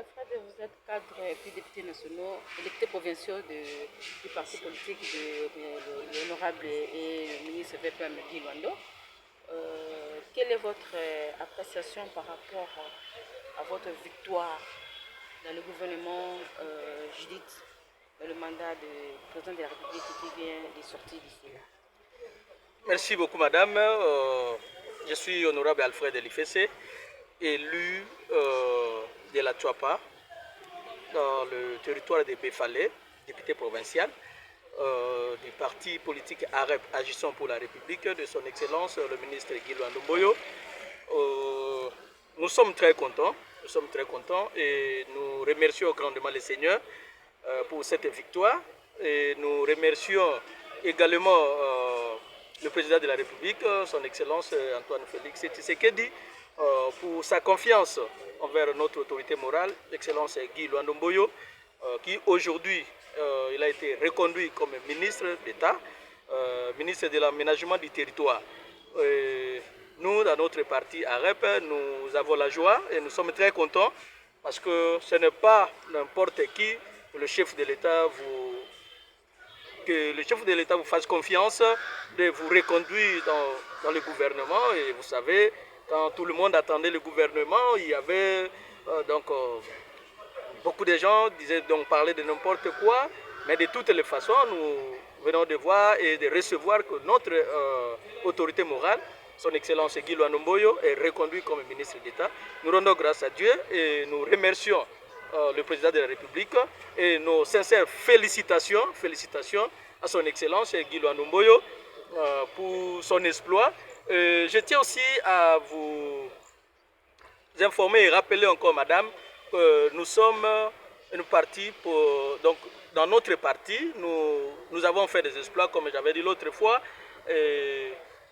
Alfred, vous êtes cadre et puis député national, député provincial du parti politique de l'honorable et le ministre VPM Guy Luando. Quelle est votre appréciation par rapport à votre victoire dans le gouvernement Judith, dans le mandat du président de la République qui vient de sortir d'ici là? Merci beaucoup, madame. Je suis honorable Alfred Elifese, élu de la Tuapa, dans le territoire de Befalé, député provincial du parti politique AREP, Agissons pour la République, de son Excellence le ministre Guy Luando Mboyo. Nous sommes très contents, et nous remercions grandement le Seigneur pour cette victoire. Et nous remercions également le président de la République, son Excellence Antoine Félix Tshisekedi, pour sa confiance envers notre autorité morale, l'Excellence Guy Luando Mboyo, qui aujourd'hui il a été reconduit comme ministre d'État, ministre de l'aménagement du territoire. Nous, dans notre parti AREP, nous avons la joie et nous sommes très contents parce que ce n'est pas n'importe qui que le chef de l'État vous fasse confiance de vous reconduire dans le gouvernement. Et vous savez, quand tout le monde attendait le gouvernement, il y avait beaucoup de gens disaient donc parler de n'importe quoi, mais de toutes les façons, nous venons de voir et de recevoir que notre autorité morale, son Excellence Guy Luando Mboyo, est reconduit comme ministre d'État. Nous rendons grâce à Dieu et nous remercions le président de la République et nos sincères félicitations à son Excellence Guy Luando Mboyo pour son exploit. Je tiens aussi à vous informer et rappeler encore, madame, que nous sommes une partie donc dans notre parti, nous avons fait des exploits, comme j'avais dit l'autre fois.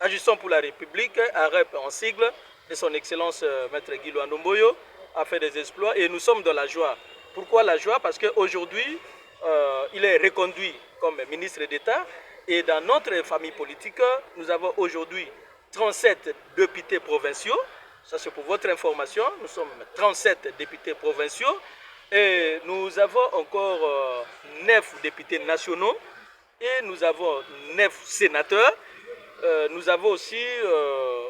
Agissons pour la République, AREP en sigle, de son Excellence Maître Guy Luando Mboyo, a fait des exploits et nous sommes dans la joie. Pourquoi la joie? Parce qu'aujourd'hui, il est reconduit comme ministre d'État et dans notre famille politique, nous avons aujourd'hui 37 députés provinciaux. Ça c'est pour votre information, nous sommes 37 députés provinciaux et nous avons encore 9 députés nationaux et nous avons 9 sénateurs. Nous avons aussi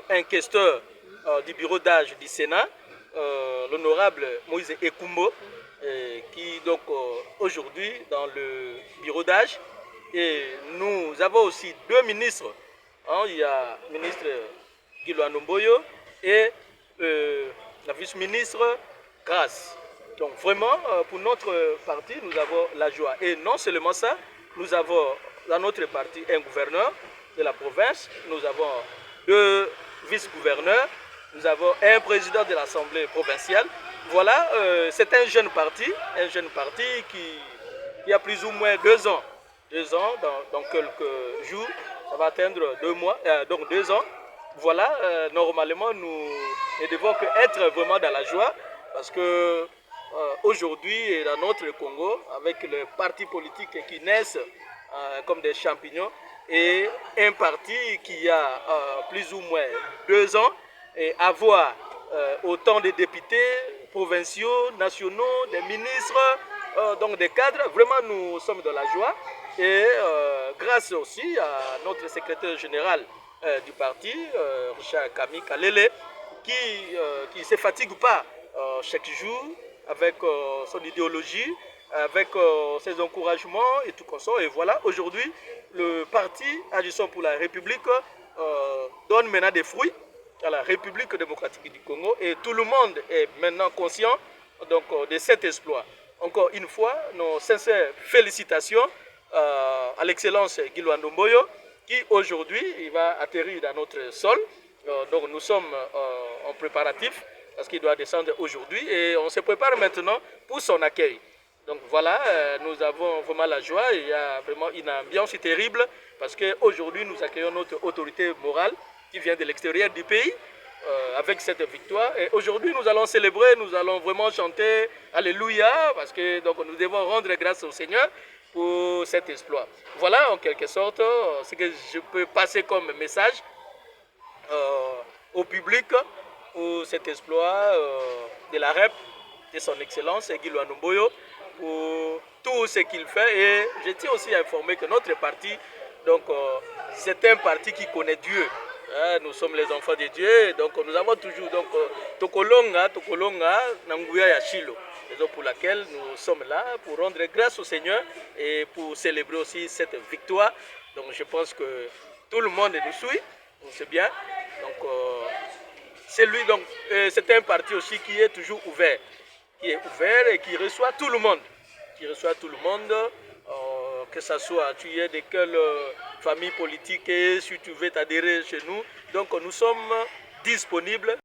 un questeur du bureau d'âge du Sénat, l'honorable Moïse Ekumbo, qui donc aujourd'hui dans le bureau d'âge. Et nous avons aussi 2 ministres. Il y a le ministre Guy Luando Mboyo et la vice-ministre Grace. Donc vraiment, pour notre parti, nous avons la joie. Et non seulement ça, nous avons dans notre parti un gouverneur de la province, nous avons 2 vice-gouverneurs, nous avons un président de l'Assemblée provinciale. Voilà, c'est un jeune parti qui a plus ou moins 2 ans. 2 ans, dans quelques jours, ça va atteindre 2 mois, donc 2 ans. Voilà, normalement, nous ne devons qu'être vraiment dans la joie parce que aujourd'hui, dans notre Congo, avec les partis politiques qui naissent comme des champignons, et un parti qui a plus ou moins 2 ans, et avoir autant de députés provinciaux, nationaux, des ministres, donc des cadres, vraiment nous sommes dans la joie. Et grâce aussi à notre secrétaire général du parti, Richard Kami Kalele, qui ne se fatigue pas chaque jour avec son idéologie, avec ses encouragements et tout comme ça. Et voilà, aujourd'hui, le parti Agissons pour la République donne maintenant des fruits à la République démocratique du Congo et tout le monde est maintenant conscient donc, de cet exploit. Encore une fois, nos sincères félicitations à l'excellence Guy Luando Mboyo qui aujourd'hui va atterrir dans notre sol. Donc nous sommes en préparatif parce qu'il doit descendre aujourd'hui et on se prépare maintenant pour son accueil. Donc voilà, nous avons vraiment la joie, il y a vraiment une ambiance terrible parce qu'aujourd'hui nous accueillons notre autorité morale qui vient de l'extérieur du pays avec cette victoire. Et aujourd'hui nous allons célébrer, nous allons vraiment chanter Alléluia parce que donc, nous devons rendre grâce au Seigneur pour cet exploit. Voilà en quelque sorte ce que je peux passer comme message au public pour cet exploit de la REP de son Excellence Guy Luando Mboyo pour tout ce qu'il fait. Et je tiens aussi à informer que notre parti, donc, c'est un parti qui connaît Dieu. Nous sommes les enfants de Dieu, donc nous avons toujours Tokolonga, Nanguya Yashilo. Raison pour laquelle nous sommes là pour rendre grâce au Seigneur et pour célébrer aussi cette victoire. Donc je pense que tout le monde nous suit, on sait bien. Donc c'est un parti aussi qui est toujours ouvert, et qui reçoit tout le monde, que ce soit tu es de quelle famille politique et si tu veux t'adhérer chez nous. Donc nous sommes disponibles.